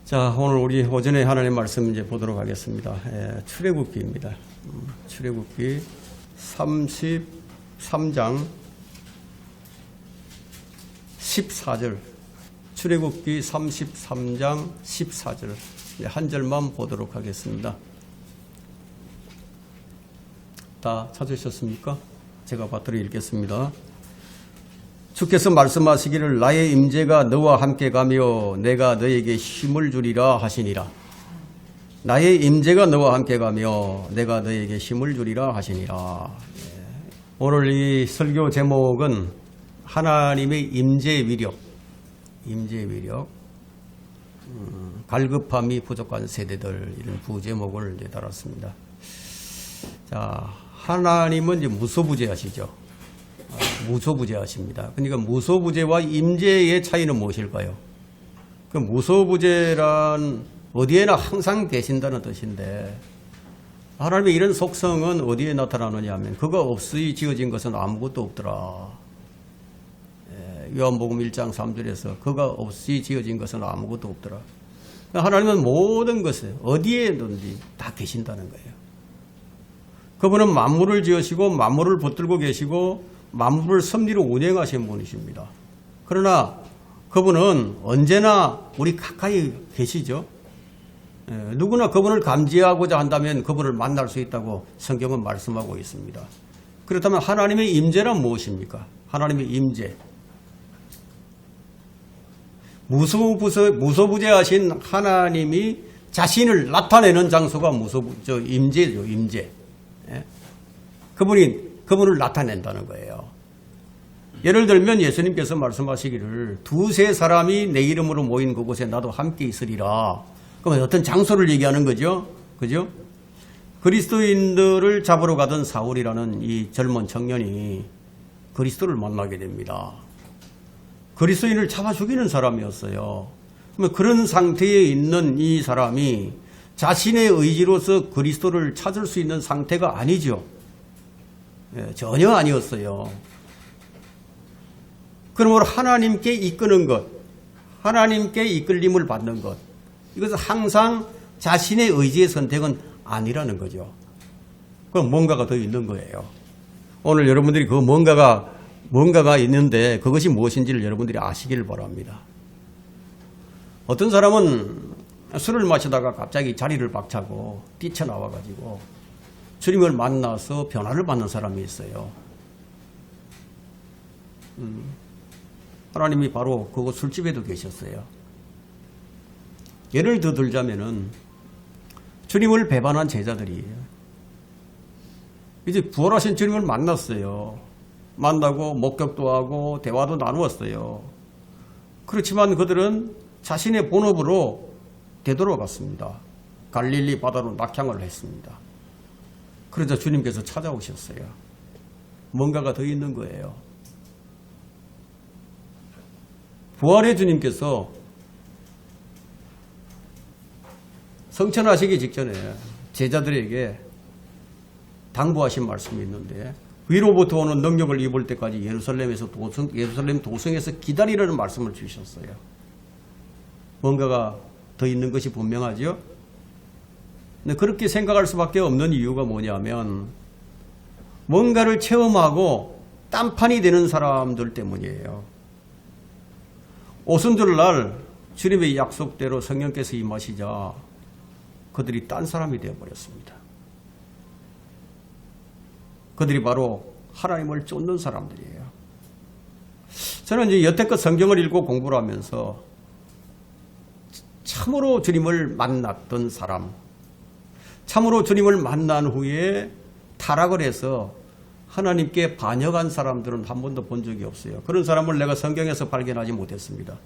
자, 오늘 우리 오전에 하나님 말씀 이제 보도록 하겠습니다. 출애굽기입니다. 출애굽기 33장 14절. 출애굽기 33장 14절. 한 절만 보도록 하겠습니다. 다 찾으셨습니까? 제가 받들어 읽겠습니다. 주께서 말씀하시기를 나의 임재가 너와 함께 가며 내가 너에게 힘을 주리라 하시니라. 나의 임재가 너와 함께 가며 내가 너에게 힘을 주리라 하시니라. 오늘 이 설교 제목은 하나님의 임재의 위력, 임재의 위력, 갈급함이 부족한 세대들, 이런 부제목을 이제 달았습니다. 자, 하나님은 이제 무소부재하시죠. 무소부재하십니다. 그러니까 무소부재와 임재의 차이는 무엇일까요? 그 무소부재란 어디에나 항상 계신다는 뜻인데, 하나님의 이런 속성은 어디에 나타나느냐 하면 그가 없이 지어진 것은 아무것도 없더라. 요한복음 1장 3절에서 그가 없이 지어진 것은 아무것도 없더라. 하나님은 모든 것에 어디에든지 다 계신다는 거예요. 그분은 만물을 지으시고 만물을 붙들고 계시고 만물을 섭리로 운행하신 분이십니다. 그러나 그분은 언제나 우리 가까이 계시죠. 누구나 그분을 감지하고자 한다면 그분을 만날 수 있다고 성경은 말씀하고 있습니다. 그렇다면 하나님의 임재란 무엇입니까? 하나님의 임재. 무소부재하신 하나님이 자신을 나타내는 장소가 임재죠, 임재. 그분을 나타낸다는 거예요. 예를 들면 예수님께서 말씀하시기를 두세 사람이 내 이름으로 모인 그곳에 나도 함께 있으리라. 그러면 어떤 장소를 얘기하는 거죠. 그죠? 그리스도인들을 잡으러 가던 사울이라는 이 젊은 청년이 그리스도를 만나게 됩니다. 그리스도인을 잡아 죽이는 사람이었어요. 그러면 그런 상태에 있는 이 사람이 자신의 의지로서 그리스도를 찾을 수 있는 상태가 아니죠. 전혀 아니었어요. 그러므로 하나님께 이끄는 것, 하나님께 이끌림을 받는 것, 이것은 항상 자신의 의지의 선택은 아니라는 거죠. 그럼 뭔가가 더 있는 거예요. 오늘 여러분들이 그 뭔가가 있는데 그것이 무엇인지를 여러분들이 아시기를 바랍니다. 어떤 사람은 술을 마시다가 갑자기 자리를 박차고 뛰쳐나와가지고 주님을 만나서 변화를 받는 사람이 있어요. 하나님이 바로 그곳 술집에도 계셨어요. 예를 더 들자면은 주님을 배반한 제자들이에요. 이제 부활하신 주님을 만났어요. 만나고 목격도 하고 대화도 나누었어요. 그렇지만 그들은 자신의 본업으로 되돌아갔습니다. 갈릴리 바다로 낙향을 했습니다. 그러자 주님께서 찾아오셨어요. 뭔가가 더 있는 거예요. 부활의 주님께서 성천하시기 직전에 제자들에게 당부하신 말씀이 있는데, 위로부터 오는 능력을 입을 때까지 예루살렘 도성에서 기다리라는 말씀을 주셨어요. 뭔가가 더 있는 것이 분명하죠? 근데 그렇게 생각할 수밖에 없는 이유가 뭐냐면 뭔가를 체험하고 딴판이 되는 사람들 때문이에요. 오순절날 주님의 약속대로 성령께서 임하시자 그들이 딴 사람이 되어버렸습니다. 그들이 바로 하나님을 쫓는 사람들이에요. 저는 이제 여태껏 성경을 읽고 공부를 하면서 참으로 주님을 만났던 사람, 참으로 주님을 만난 후에 타락을 해서 하나님께 반역한 사람들은 한 번도 본 적이 없어요. 그런 사람을 내가 성경에서 발견하지 못했습니다.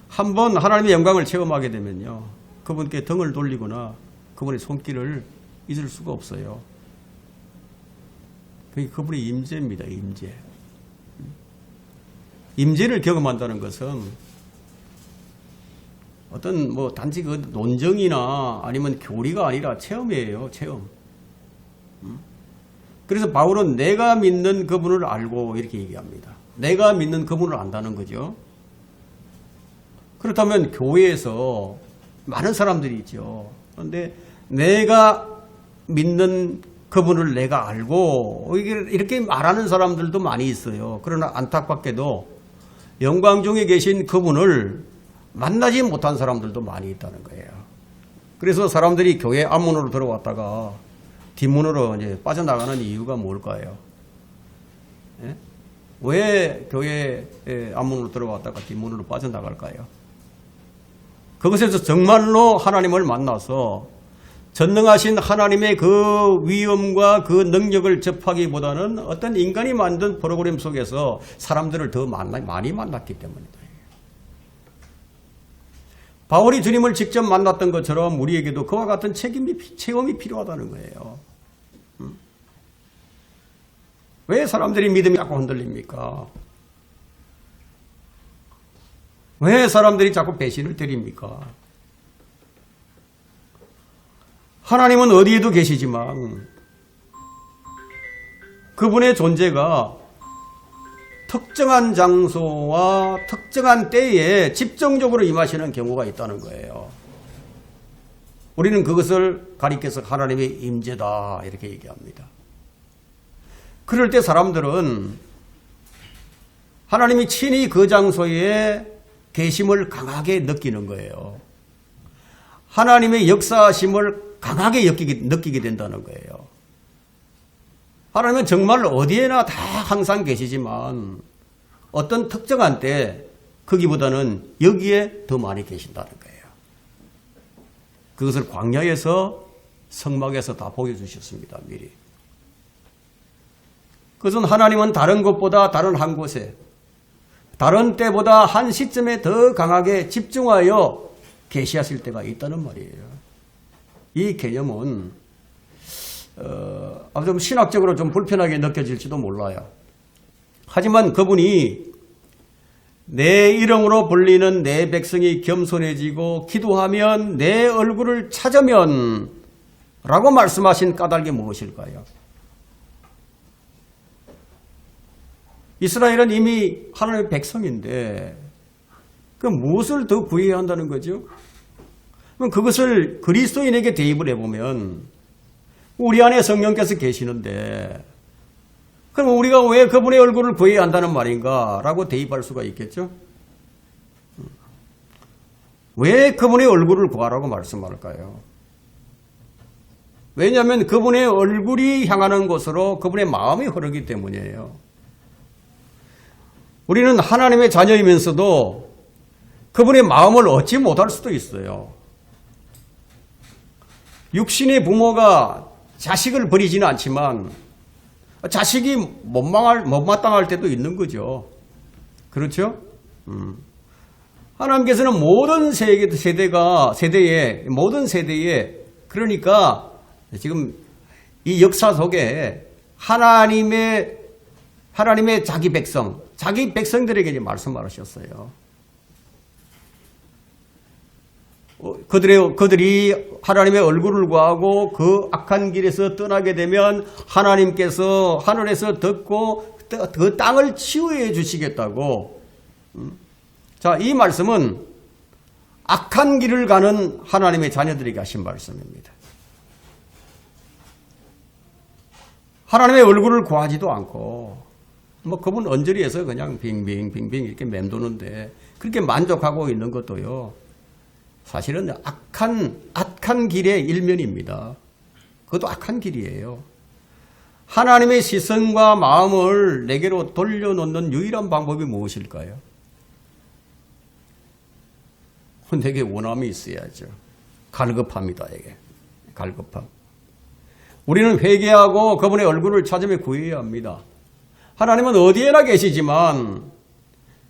한번 하나님의 영광을 체험하게 되면요, 그분께 등을 돌리거나 그분의 손길을 잊을 수가 없어요. 그게 그분의 임재입니다. 임재. 임재를 경험한다는 것은 어떤 단지 그 논정이나 아니면 교리가 아니라 체험이에요. 체험. 그래서 바울은 내가 믿는 그분을 알고 이렇게 얘기합니다. 내가 믿는 그분을 안다는 거죠. 그렇다면 교회에서 많은 사람들이 있죠. 그런데 내가 믿는 그분을 내가 알고 이렇게 말하는 사람들도 많이 있어요. 그러나 안타깝게도 영광 중에 계신 그분을 만나지 못한 사람들도 많이 있다는 거예요. 그래서 사람들이 교회 앞문으로 들어왔다가 뒷문으로 이제 빠져나가는 이유가 뭘까요? 예? 왜 교회 앞문으로 들어왔다가 뒷문으로 빠져나갈까요? 그것에서 정말로 하나님을 만나서 전능하신 하나님의 그 위엄과 그 능력을 접하기보다는 어떤 인간이 만든 프로그램 속에서 사람들을 더 많이 만났기 때문이다. 바울이 주님을 직접 만났던 것처럼 우리에게도 그와 같은 체험이 필요하다는 거예요. 왜 사람들이 믿음이 자꾸 흔들립니까? 왜 사람들이 자꾸 배신을 때립니까? 하나님은 어디에도 계시지만 그분의 존재가 특정한 장소와 특정한 때에 집중적으로 임하시는 경우가 있다는 거예요. 우리는 그것을 가리켜서 하나님의 임재다 이렇게 얘기합니다. 그럴 때 사람들은 하나님이 친히 그 장소에 계심을 강하게 느끼는 거예요. 하나님의 역사심을 강하게 느끼게 된다는 거예요. 하나님은 정말 어디에나 다 항상 계시지만 어떤 특정한 때 거기보다는 여기에 더 많이 계신다는 거예요. 그것을 광야에서 성막에서 다 보여주셨습니다. 미리. 그것은 하나님은 다른 곳보다 다른 한 곳에 다른 때보다 한 시점에 더 강하게 집중하여 계시하실 때가 있다는 말이에요. 이 개념은 좀 신학적으로 좀 불편하게 느껴질지도 몰라요. 하지만 그분이 내 이름으로 불리는 내 백성이 겸손해지고 기도하면 내 얼굴을 찾으면 라고 말씀하신 까닭이 무엇일까요? 이스라엘은 이미 하나님의 백성인데 그 무엇을 더 구해야 한다는 거죠? 그럼 그것을 그리스도인에게 대입을 해보면 우리 안에 성령께서 계시는데 그럼 우리가 왜 그분의 얼굴을 구해야 한다는 말인가? 라고 대입할 수가 있겠죠? 왜 그분의 얼굴을 구하라고 말씀할까요? 왜냐하면 그분의 얼굴이 향하는 곳으로 그분의 마음이 흐르기 때문이에요. 우리는 하나님의 자녀이면서도 그분의 마음을 얻지 못할 수도 있어요. 육신의 부모가 자식을 버리지는 않지만 자식이 못마땅할 때도 있는 거죠. 그렇죠? 하나님께서는 모든 세대에 그러니까 지금 이 역사 속에 하나님의 자기 백성들에게 이제 말씀하셨어요. 그들이 하나님의 얼굴을 구하고 그 악한 길에서 떠나게 되면 하나님께서 하늘에서 듣고 그 땅을 치유해 주시겠다고. 자, 이 말씀은 악한 길을 가는 하나님의 자녀들에게 하신 말씀입니다. 하나님의 얼굴을 구하지도 않고 그분 언저리에서 그냥 빙빙 이렇게 맴도는데 그렇게 만족하고 있는 것도요. 사실은 악한 길의 일면입니다. 그것도 악한 길이에요. 하나님의 시선과 마음을 내게로 돌려놓는 유일한 방법이 무엇일까요? 내게 원함이 있어야죠. 갈급합니다. 이게 갈급함. 우리는 회개하고 그분의 얼굴을 찾으며 구해야 합니다. 하나님은 어디에나 계시지만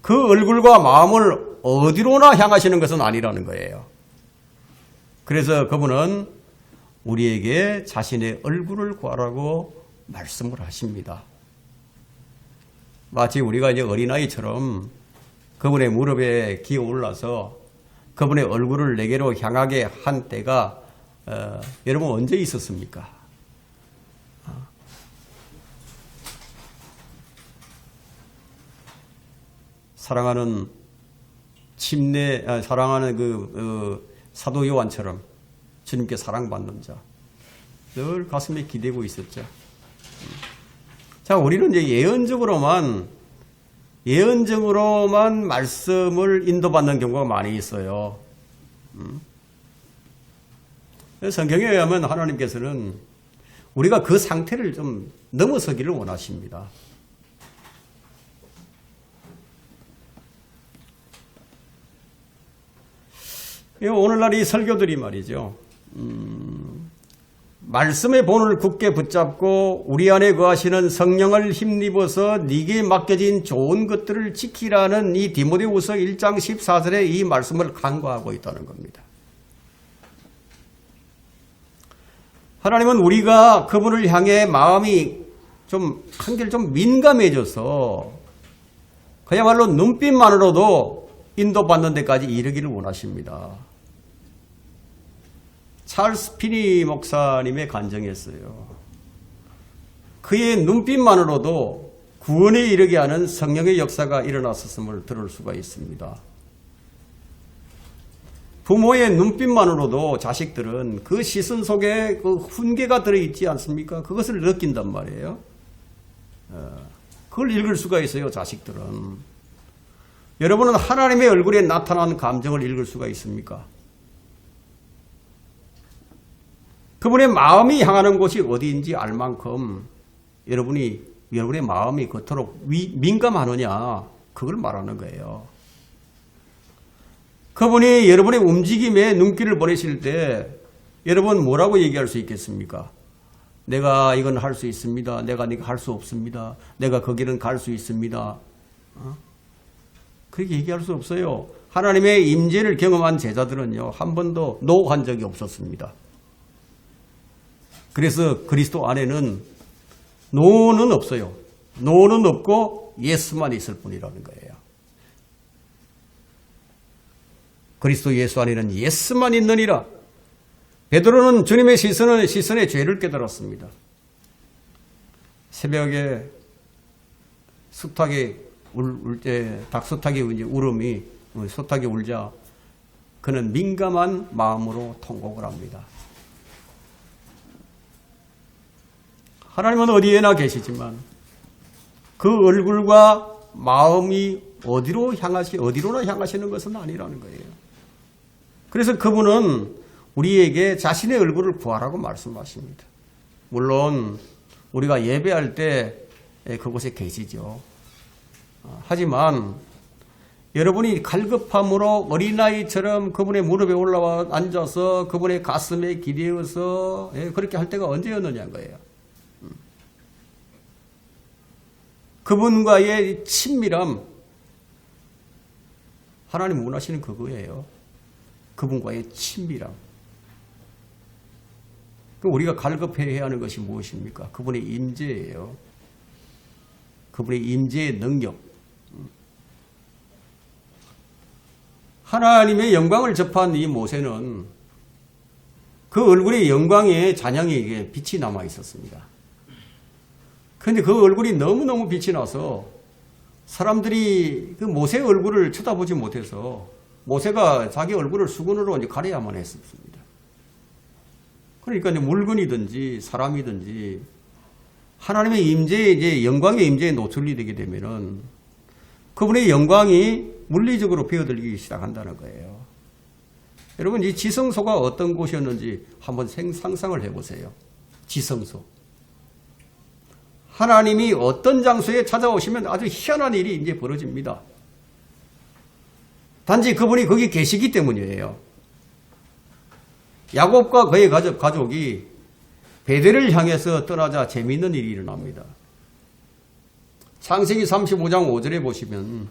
그 얼굴과 마음을 어디로나 향하시는 것은 아니라는 거예요. 그래서 그분은 우리에게 자신의 얼굴을 구하라고 말씀을 하십니다. 마치 우리가 이제 어린아이처럼 그분의 무릎에 기어 올라서 그분의 얼굴을 내게로 향하게 한 때가 여러분 언제 있었습니까? 사랑하는 사랑하는 사도 요한처럼 주님께 사랑받는 자, 늘 가슴에 기대고 있었죠. 자, 우리는 이제 예언적으로만 말씀을 인도받는 경우가 많이 있어요. 성경에 의하면 하나님께서는 우리가 그 상태를 좀 넘어서기를 원하십니다. 오늘날 이 설교들이 말이죠. 말씀의 본을 굳게 붙잡고 우리 안에 거하시는 성령을 힘입어서 네게 맡겨진 좋은 것들을 지키라는 이 디모데후서 1장 14절에 이 말씀을 간과하고 있다는 겁니다. 하나님은 우리가 그분을 향해 마음이 한결 좀 민감해져서 그야말로 눈빛만으로도 인도받는 데까지 이르기를 원하십니다. 찰스 피니 목사님의 간증이었어요. 그의 눈빛만으로도 구원에 이르게 하는 성령의 역사가 일어났었음을 들을 수가 있습니다. 부모의 눈빛만으로도 자식들은 그 시선 속에 그 훈계가 들어있지 않습니까? 그것을 느낀단 말이에요. 그걸 읽을 수가 있어요, 자식들은. 여러분은 하나님의 얼굴에 나타난 감정을 읽을 수가 있습니까? 그분의 마음이 향하는 곳이 어디인지 알 만큼 여러분의 마음이 그토록 민감하느냐, 그걸 말하는 거예요. 그분이 여러분의 움직임에 눈길을 보내실 때 여러분 뭐라고 얘기할 수 있겠습니까? 내가 이건 할 수 있습니다. 내가 이거 할 수 없습니다. 내가 거기는 갈 수 있습니다. 그렇게 얘기할 수 없어요. 하나님의 임재를 경험한 제자들은요, 한 번도 노한 적이 없었습니다. 그래서 그리스도 안에는 노는 없어요. 노는 없고 예수만 있을 뿐이라는 거예요. 그리스도 예수 안에는 예수만 있느니라. 베드로는 주님의 시선에 죄를 깨달았습니다. 새벽에 닭수탉이 울음이 수탉이 울자 그는 민감한 마음으로 통곡을 합니다. 하나님은 어디에나 계시지만 그 얼굴과 마음이 어디로나 향하시는 것은 아니라는 거예요. 그래서 그분은 우리에게 자신의 얼굴을 구하라고 말씀하십니다. 물론 우리가 예배할 때 그곳에 계시죠. 하지만 여러분이 갈급함으로 어린아이처럼 그분의 무릎에 올라와 앉아서 그분의 가슴에 기대어서 그렇게 할 때가 언제였느냐는 거예요. 그분과의 친밀함, 하나님 원하시는 그거예요. 그분과의 친밀함. 우리가 갈급해야 하는 것이 무엇입니까? 그분의 임재예요. 그분의 임재의 능력. 하나님의 영광을 접한 이 모세는 그 얼굴의 영광에 잔향에 빛이 남아 있었습니다. 그런데 그 얼굴이 너무너무 빛이 나서 사람들이 그 모세의 얼굴을 쳐다보지 못해서 모세가 자기 얼굴을 수건으로 이제 가려야만 했습니다. 그러니까 이제 물건이든지 사람이든지 하나님의 임재에 이제 영광의 임재에 노출이 되게 되면은 그분의 영광이 물리적으로 배어들기 시작한다는 거예요. 여러분, 이 지성소가 어떤 곳이었는지 한번 상상을 해보세요. 지성소. 하나님이 어떤 장소에 찾아오시면 아주 희한한 일이 이제 벌어집니다. 단지 그분이 거기 계시기 때문이에요. 야곱과 그의 가족이 베델을 향해서 떠나자 재미있는 일이 일어납니다. 창세기 35장 5절에 보시면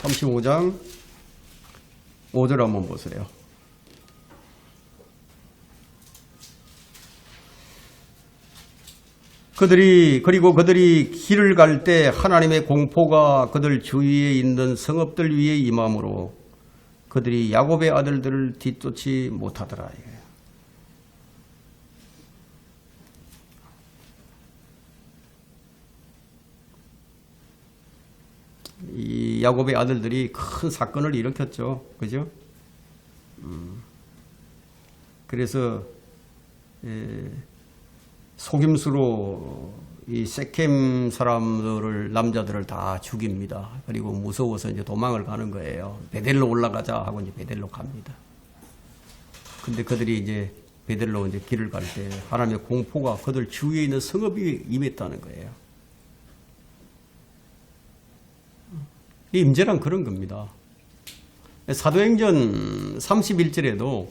(35장 5절) 한번 보세요. 그리고 그들이 길을 갈 때 하나님의 공포가 그들 주위에 있는 성읍들 위에 임함으로 그들이 야곱의 아들들을 뒤쫓지 못하더라. 이 야곱의 아들들이 큰 사건을 일으켰죠. 그죠? 그래서 속임수로 이 세켐 사람들을, 남자들을 다 죽입니다. 그리고 무서워서 이제 도망을 가는 거예요. 베델로 올라가자 하고 이제 베델로 갑니다. 근데 그들이 이제 베델로 이제 길을 갈 때 하나님의 공포가 그들 주위에 있는 성읍이 임했다는 거예요. 이 임재란 그런 겁니다. 사도행전 31절에도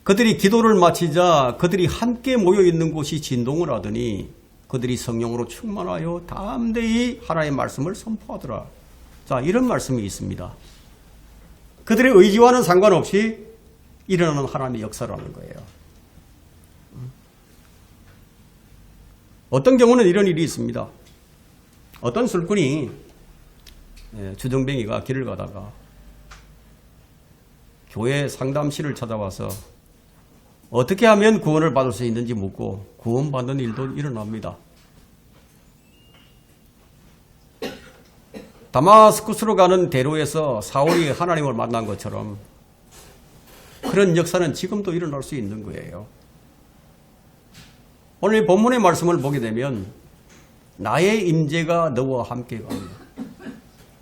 그들이 기도를 마치자 그들이 함께 모여있는 곳이 진동을 하더니 그들이 성령으로 충만하여 담대히 하나님의 말씀을 선포하더라. 자, 이런 말씀이 있습니다. 그들의 의지와는 상관없이 일어나는 하나님의 역사라는 거예요. 어떤 경우는 이런 일이 있습니다. 어떤 술꾼이, 주정뱅이가 길을 가다가 교회 상담실을 찾아와서 어떻게 하면 구원을 받을 수 있는지 묻고 구원받는 일도 일어납니다. 다마스쿠스로 가는 대로에서 사울이 하나님을 만난 것처럼 그런 역사는 지금도 일어날 수 있는 거예요. 오늘 본문의 말씀을 보게 되면 나의 임재가 너와 함께 간다.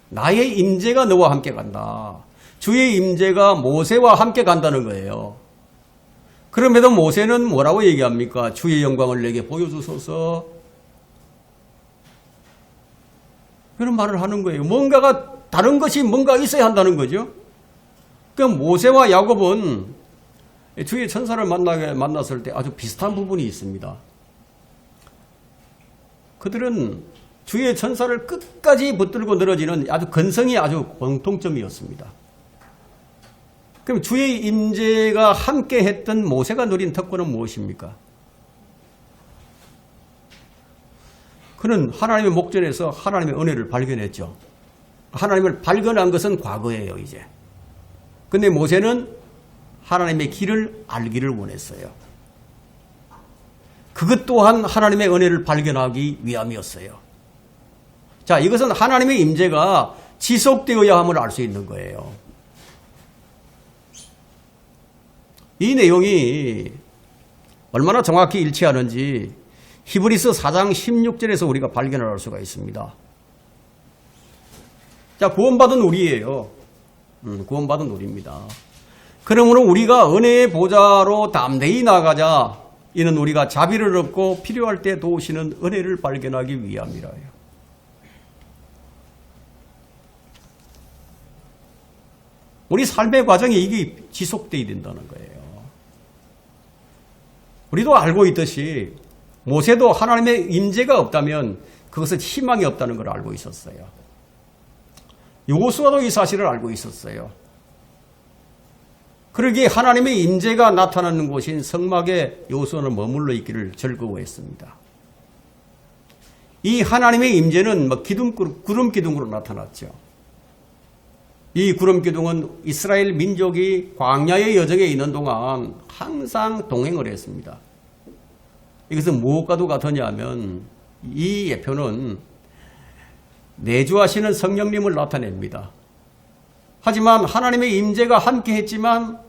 나의 임재가 너와 함께 간다. 주의 임재가 모세와 함께 간다는 거예요. 그럼에도 모세는 뭐라고 얘기합니까? 주의 영광을 내게 보여주소서. 그런 말을 하는 거예요. 뭔가가 다른 것이 뭔가 있어야 한다는 거죠. 그러니까 모세와 야곱은 주의 천사를 만났을 때 아주 비슷한 부분이 있습니다. 그들은 주의 천사를 끝까지 붙들고 늘어지는 아주 근성이 아주 공통점이었습니다. 그럼 주의 임재가 함께 했던 모세가 누린 특권은 무엇입니까? 그는 하나님의 목전에서 하나님의 은혜를 발견했죠. 하나님을 발견한 것은 과거예요, 이제. 근데 모세는 하나님의 길을 알기를 원했어요. 그것 또한 하나님의 은혜를 발견하기 위함이었어요. 자, 이것은 하나님의 임재가 지속되어야 함을 알 수 있는 거예요. 이 내용이 얼마나 정확히 일치하는지 히브리서 4장 16절에서 우리가 발견할 수가 있습니다. 자, 구원받은 우리예요. 구원받은 우리입니다. 그러므로 우리가 은혜의 보좌로 담대히 나가자. 이는 우리가 자비를 얻고 필요할 때 도우시는 은혜를 발견하기 위함이라요. 우리 삶의 과정에 이게 지속되어야 된다는 거예요. 우리도 알고 있듯이 모세도 하나님의 임재가 없다면 그것은 희망이 없다는 걸 알고 있었어요. 여호수아도 이 사실을 알고 있었어요. 그러기에 하나님의 임재가 나타나는 곳인 성막에 여호수아는 머물러 있기를 즐거워했습니다. 이 하나님의 임재는 구름 기둥으로 나타났죠. 이 구름 기둥은 이스라엘 민족이 광야의 여정에 있는 동안 항상 동행을 했습니다. 이것은 무엇과도 같으냐 하면 이 예표는 내주하시는 성령님을 나타냅니다. 하지만 하나님의 임재가 함께 했지만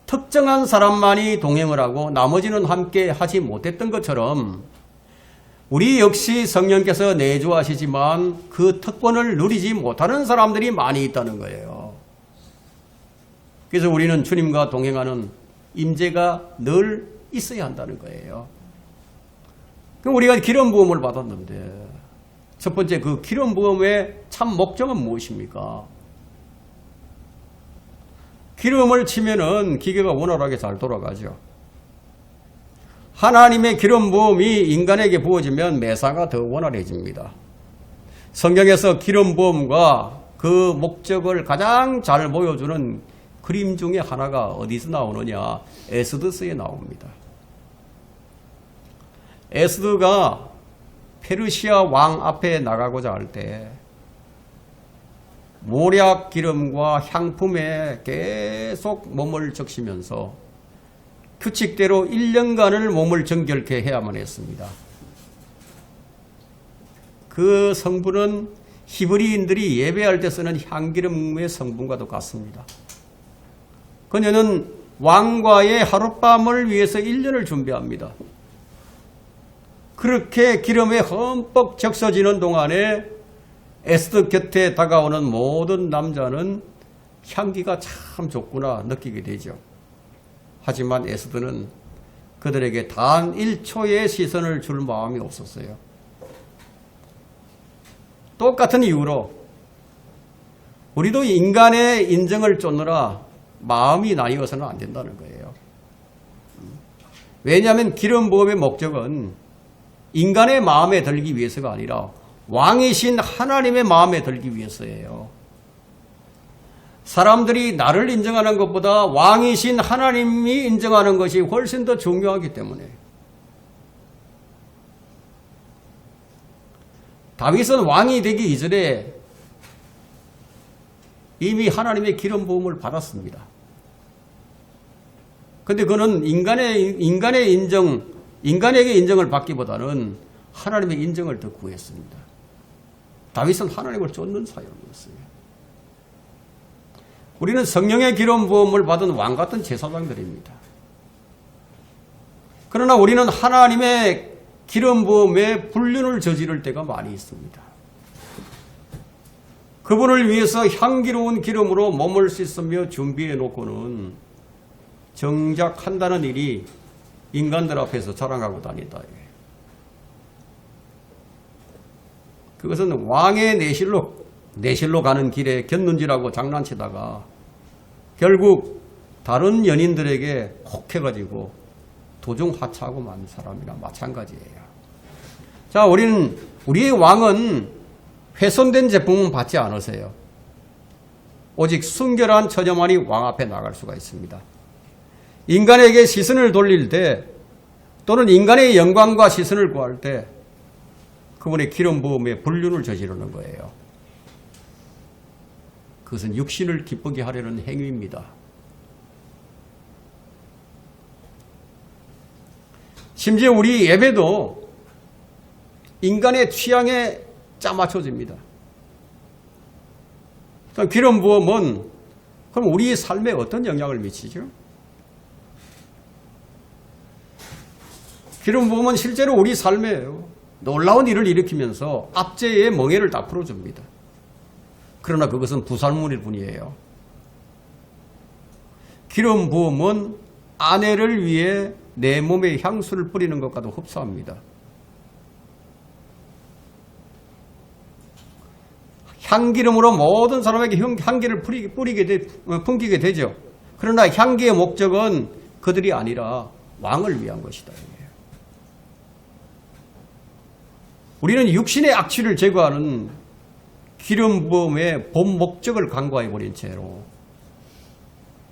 특정한 사람만이 동행을 하고 나머지는 함께 하지 못했던 것처럼 우리 역시 성령께서 내주하시지만 그 특권을 누리지 못하는 사람들이 많이 있다는 거예요. 그래서 우리는 주님과 동행하는 임재가 늘 있어야 한다는 거예요. 그럼 우리가 기름 부음을 받았는데 첫 번째 그 기름 부음의 참 목적은 무엇입니까? 기름을 치면은 기계가 원활하게 잘 돌아가죠. 하나님의 기름 부음이 인간에게 부어지면 매사가 더 원활해집니다. 성경에서 기름 부음과 그 목적을 가장 잘 보여주는 그림 중에 하나가 어디서 나오느냐? 에스더서에 나옵니다. 에스더가 페르시아 왕 앞에 나가고자 할 때 모략 기름과 향품에 계속 몸을 적시면서 규칙대로 1년간을 몸을 정결케 해야만 했습니다. 그 성분은 히브리인들이 예배할 때 쓰는 향기름의 성분과도 같습니다. 그녀는 왕과의 하룻밤을 위해서 1년을 준비합니다. 그렇게 기름에 흠뻑 적셔지는 동안에 에스더 곁에 다가오는 모든 남자는 향기가 참 좋구나 느끼게 되죠. 하지만 에스더는 그들에게 단 1초의 시선을 줄 마음이 없었어요. 똑같은 이유로 우리도 인간의 인정을 쫓느라 마음이 나뉘어서는 안 된다는 거예요. 왜냐하면 기름 부음의 목적은 인간의 마음에 들기 위해서가 아니라 왕이신 하나님의 마음에 들기 위해서예요. 사람들이 나를 인정하는 것보다 왕이신 하나님이 인정하는 것이 훨씬 더 중요하기 때문에 다윗은 왕이 되기 이전에 이미 하나님의 기름 부음을 받았습니다. 그런데 그는 인간에게 인정을 받기보다는 하나님의 인정을 더 구했습니다. 다윗은 하나님을 쫓는 사람이었어요. 우리는 성령의 기름 부음을 받은 왕 같은 제사장들입니다. 그러나 우리는 하나님의 기름 부음에 불륜을 저지를 때가 많이 있습니다. 그분을 위해서 향기로운 기름으로 몸을 씻으며 준비해 놓고는 정작 한다는 일이 인간들 앞에서 자랑하고 다닌다. 그것은 왕의 내실로 가는 길에 곁눈질하고 장난치다가 결국 다른 연인들에게 혹해가지고 도중하차하고 만 사람이랑 마찬가지예요. 자, 우리의 왕은 훼손된 제품은 받지 않으세요. 오직 순결한 처녀만이 왕 앞에 나갈 수가 있습니다. 인간에게 시선을 돌릴 때 또는 인간의 영광과 시선을 구할 때 그분의 기름 부음에 불륜을 저지르는 거예요. 그것은 육신을 기쁘게 하려는 행위입니다. 심지어 우리 예배도 인간의 취향에 짜맞춰집니다. 그럼 기름 부음은 그럼 우리 삶에 어떤 영향을 미치죠? 기름 부음은 실제로 우리 삶에 놀라운 일을 일으키면서 압제의 멍에를 다 풀어줍니다. 그러나 그것은 부산물일 뿐이에요. 기름 부음은 아내를 위해 내 몸에 향수를 뿌리는 것과도 흡사합니다. 향기름으로 모든 사람에게 향기를 풍기게 되죠. 그러나 향기의 목적은 그들이 아니라 왕을 위한 것이다. 우리는 육신의 악취를 제거하는 기름 부음의 본 목적을 간과해버린 채로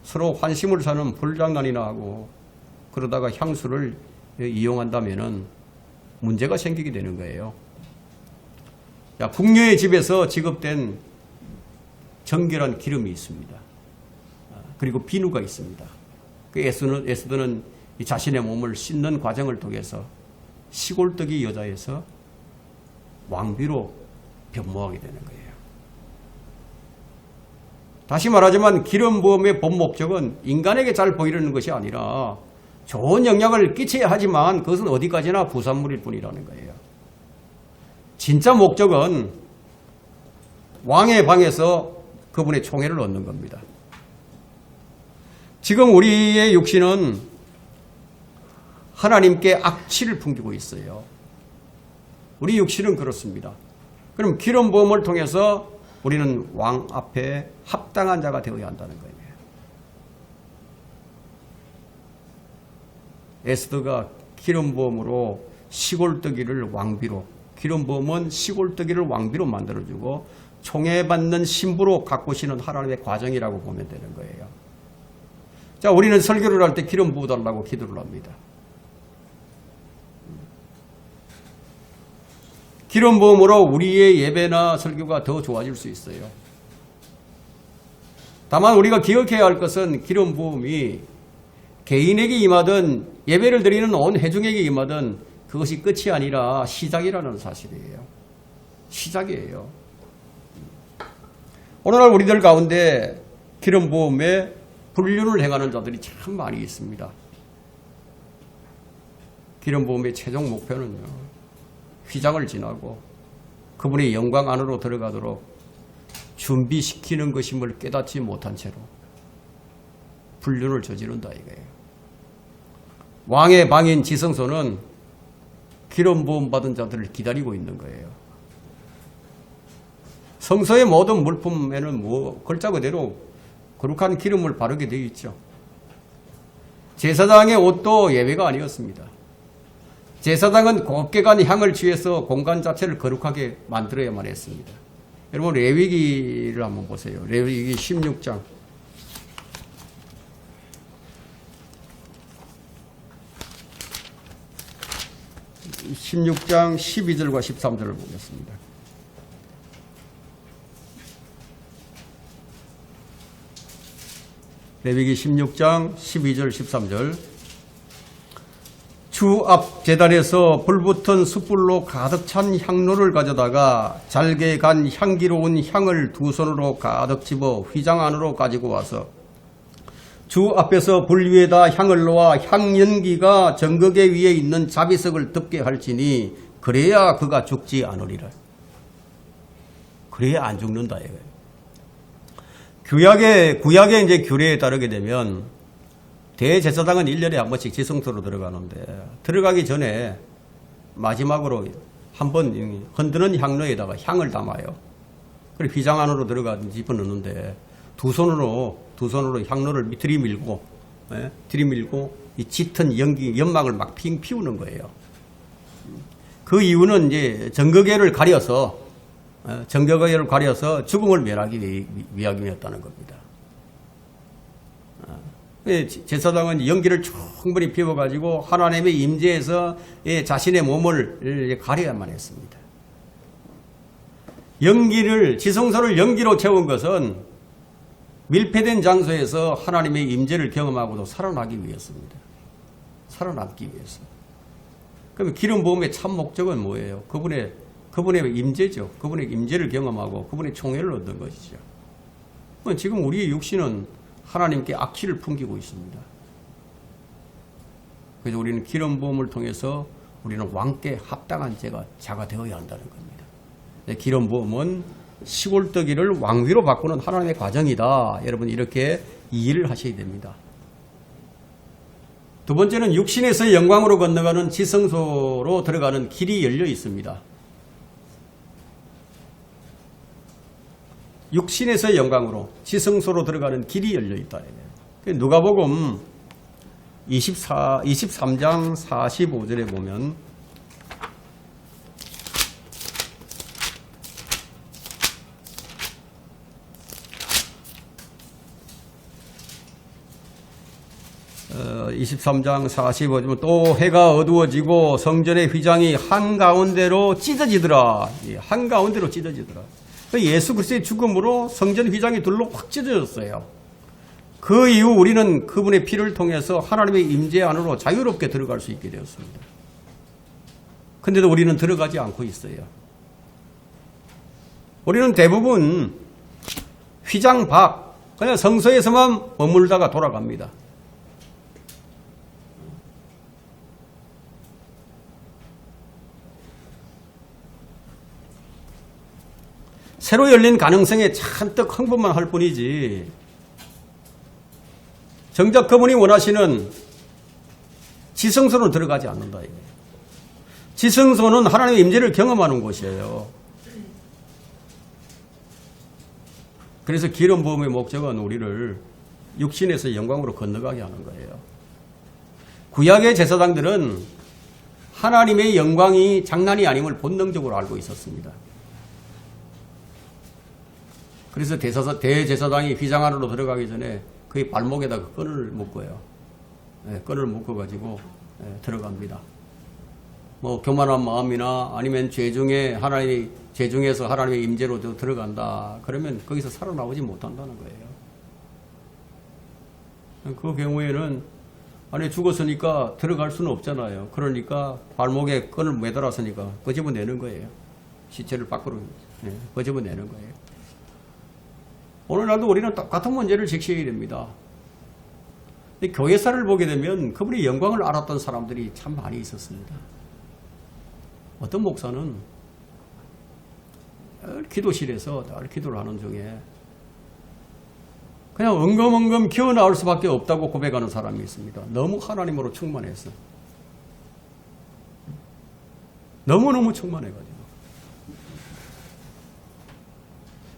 서로 환심을 사는 불장난이나 하고 그러다가 향수를 이용한다면 문제가 생기게 되는 거예요. 자, 궁녀의 집에서 지급된 정결한 기름이 있습니다. 그리고 비누가 있습니다. 그 에스더는 자신의 몸을 씻는 과정을 통해서 시골뜨기 여자에서 왕비로 변모하게 되는 거예요. 다시 말하지만 기름 부음의 본 목적은 인간에게 잘 보이려는 것이 아니라 좋은 영향을 끼쳐야 하지만 그것은 어디까지나 부산물일 뿐이라는 거예요. 진짜 목적은 왕의 방에서 그분의 총애를 얻는 겁니다. 지금 우리의 육신은 하나님께 악취를 풍기고 있어요. 우리 육신은 그렇습니다. 그럼 기름 부음을 통해서 우리는 왕 앞에 합당한 자가 되어야 한다는 거예요. 에스더가 기름 부음으로 시골뜨기를 왕비로, 기름 부음은 시골뜨기를 왕비로 만들어주고 총애받는 신부로 가꾸시는 하나님의 과정이라고 보면 되는 거예요. 자, 우리는 설교를 할 때 기름 부어달라고 기도를 합니다. 기름 부음으로 우리의 예배나 설교가 더 좋아질 수 있어요. 다만 우리가 기억해야 할 것은 기름 부음이 개인에게 임하든 예배를 드리는 온 회중에게 임하든 그것이 끝이 아니라 시작이라는 사실이에요. 시작이에요. 오늘날 우리들 가운데 기름 부음에 불륜을 행하는 자들이 참 많이 있습니다. 기름 부음의 최종 목표는요, 휘장을 지나고 그분의 영광 안으로 들어가도록 준비시키는 것임을 깨닫지 못한 채로 불륜을 저지른다 이거예요. 왕의 방인 지성소는 기름 부음 받은 자들을 기다리고 있는 거예요. 성소의 모든 물품에는 글자 그대로 거룩한 기름을 바르게 되어 있죠. 제사장의 옷도 예외가 아니었습니다. 제사장은 곱게 간 향을 취해서 공간 자체를 거룩하게 만들어야만 했습니다. 여러분 레위기를 한번 보세요. 레위기 16장. 16장 12절과 13절을 보겠습니다. 레위기 16장 12절 13절. 주 앞 제단에서 불붙은 숯불로 가득 찬 향로를 가져다가 잘게 간 향기로운 향을 두 손으로 가득 집어 휘장 안으로 가지고 와서 주 앞에서 불 위에다 향을 놓아 향연기가 정극의 위에 있는 자비석을 덮게 할지니 그래야 그가 죽지 않으리라. 그래야 안 죽는다 이거예요. 구약의 이제 규례에 따르게 되면 대제사장은 1년에 한 번씩 지성소로 들어가는데 들어가기 전에 마지막으로 한번 흔드는 향로에다가 향을 담아요. 그리고 휘장 안으로 들어가 집어넣는데 두 손으로 향로를 들이밀고 이 짙은 연막을 막 핑 피우는 거예요. 그 이유는 이제 정거계를 가려서 죽음을 면하기 위함이었다는 겁니다. 제사장은 연기를 충분히 피워가지고 하나님의 임재에서 자신의 몸을 가려야만 했습니다. 지성소를 연기로 채운 것은 밀폐된 장소에서 하나님의 임재를 경험하고도 살아나기 위해서입니다. 살아남기 위해서. 그럼 기름 부음의 참 목적은 뭐예요? 그분의 임재죠. 그분의 임재를 경험하고 그분의 총애를 얻는 것이죠. 지금 우리의 육신은 하나님께 악취를 풍기고 있습니다. 그래서 우리는 기름 부음을 통해서 우리는 왕께 합당한 자가 되어야 한다는 겁니다. 기름 부음은 시골떡이를 왕위로 바꾸는 하나님의 과정이다. 여러분 이렇게 이해를 하셔야 됩니다. 두 번째는 육신에서 영광으로 건너가는 지성소로 들어가는 길이 열려 있습니다. 육신에서 영광으로 지성소로 들어가는 길이 열려 있다. 누가복음 23장 45절에 보면 어, 23장 45절 또 해가 어두워지고 성전의 휘장이 한가운데로 찢어지더라. 한가운데로 찢어지더라. 예수 그리스도의 죽음으로 성전 휘장이 둘로 확 찢어졌어요. 그 이후 우리는 그분의 피를 통해서 하나님의 임재 안으로 자유롭게 들어갈 수 있게 되었습니다. 그런데도 우리는 들어가지 않고 있어요. 우리는 대부분 휘장 밖, 그냥 성소에서만 머물다가 돌아갑니다. 새로 열린 가능성에 잔뜩 흥분만 할 뿐이지 정작 그분이 원하시는 지성소로 들어가지 않는다. 지성소는 하나님의 임재를 경험하는 곳이에요. 그래서 기름 부음의 목적은 우리를 육신에서 영광으로 건너가게 하는 거예요. 구약의 제사장들은 하나님의 영광이 장난이 아님을 본능적으로 알고 있었습니다. 그래서 대제사장이 휘장 안으로 들어가기 전에 그의 발목에다가 끈을 묶어요. 끈을 묶어가지고 들어갑니다. 교만한 마음이나 아니면 죄중에서 하나님의 임재로 들어간다. 그러면 거기서 살아나오지 못한다는 거예요. 그 경우에는 안에 죽었으니까 들어갈 수는 없잖아요. 그러니까 발목에 끈을 매달았으니까 끄집어내는 거예요. 시체를 밖으로 끄집어내는 거예요. 오늘날도 우리는 똑같은 문제를 직시해야 됩니다. 교회사를 보게 되면 그분의 영광을 알았던 사람들이 참 많이 있었습니다. 어떤 목사는 기도실에서 늘 기도를 하는 중에 그냥 엉금엉금 기어 나올 수밖에 없다고 고백하는 사람이 있습니다. 너무 하나님으로 충만해서. 너무너무 충만해가지고.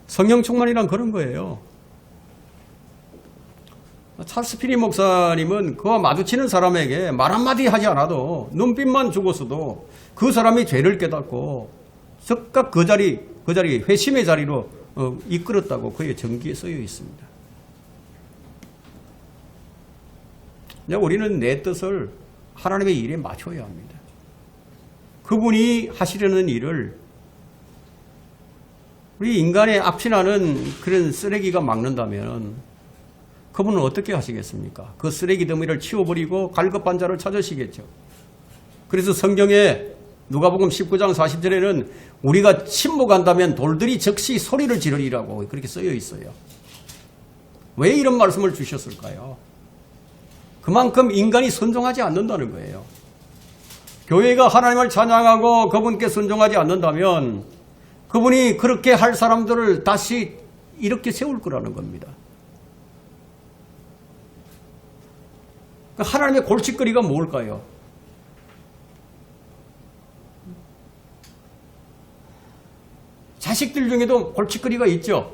성령 충만이란 그런 거예요. 찰스 피니 목사님은 그와 마주치는 사람에게 말 한마디 하지 않아도 눈빛만 주고서도 그 사람이 죄를 깨닫고 즉각 그 자리 회심의 자리로 이끌었다고 그의 전기에 쓰여 있습니다. 우리는 내 뜻을 하나님의 일에 맞춰야 합니다. 그분이 하시려는 일을 우리 인간의 악취나는 그런 쓰레기가 막는다면 그분은 어떻게 하시겠습니까? 그 쓰레기 더미를 치워버리고 갈급한 자를 찾으시겠죠. 그래서 성경에 누가복음 19장 40절에는 우리가 침묵한다면 돌들이 즉시 소리를 지르리라고 그렇게 쓰여 있어요. 왜 이런 말씀을 주셨을까요? 그만큼 인간이 순종하지 않는다는 거예요. 교회가 하나님을 찬양하고 그분께 순종하지 않는다면 그분이 그렇게 할 사람들을 다시 이렇게 세울 거라는 겁니다. 하나님의 골칫거리가 뭘까요? 자식들 중에도 골칫거리가 있죠.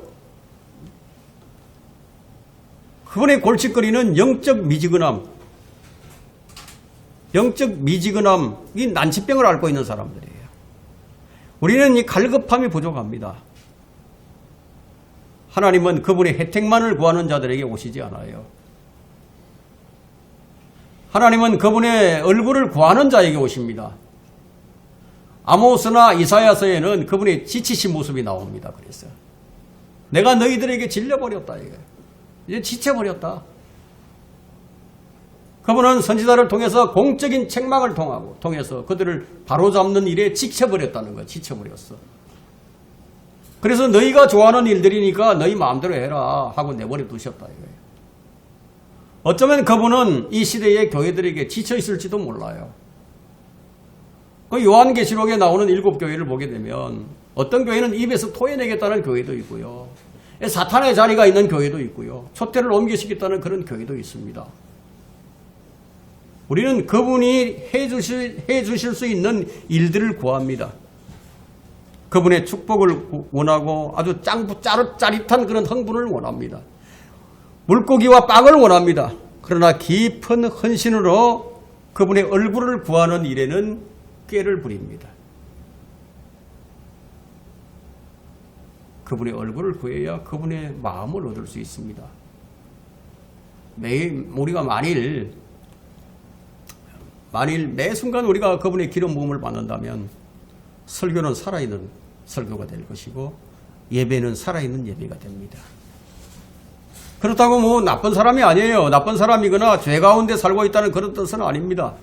그분의 골칫거리는 영적 미지근함, 이 난치병을 앓고 있는 사람들이에요. 우리는 이 갈급함이 부족합니다. 하나님은 그분의 혜택만을 구하는 자들에게 오시지 않아요. 하나님은 그분의 얼굴을 구하는 자에게 오십니다. 아모스나 이사야서에는 그분의 지치신 모습이 나옵니다. 그래서 내가 너희들에게 질려버렸다. 이제 지쳐버렸다. 그분은 선지자를 통해서 공적인 책망을 통해서 그들을 바로잡는 일에 지쳐버렸다는 거예요. 지쳐버렸어. 그래서 너희가 좋아하는 일들이니까 너희 마음대로 해라 하고 내버려 두셨다. 이거예요. 어쩌면 그분은 이 시대의 교회들에게 지쳐있을지도 몰라요. 그 요한계시록에 나오는 7교회를 보게 되면 어떤 교회는 입에서 토해내겠다는 교회도 있고요. 사탄의 자리가 있는 교회도 있고요. 촛대를 옮기시겠다는 그런 교회도 있습니다. 우리는 그분이 해주실 수 있는 일들을 구합니다. 그분의 축복을 원하고 아주 짜릿한 그런 흥분을 원합니다. 물고기와 빵을 원합니다. 그러나 깊은 헌신으로 그분의 얼굴을 구하는 일에는 꾀를 부립니다. 그분의 얼굴을 구해야 그분의 마음을 얻을 수 있습니다. 우리가 만일 매 순간 우리가 그분의 기름 부음을 받는다면 설교는 살아있는 설교가 될 것이고 예배는 살아있는 예배가 됩니다. 그렇다고 뭐 나쁜 사람이 아니에요. 나쁜 사람이거나 죄 가운데 살고 있다는 그런 뜻은 아닙니다.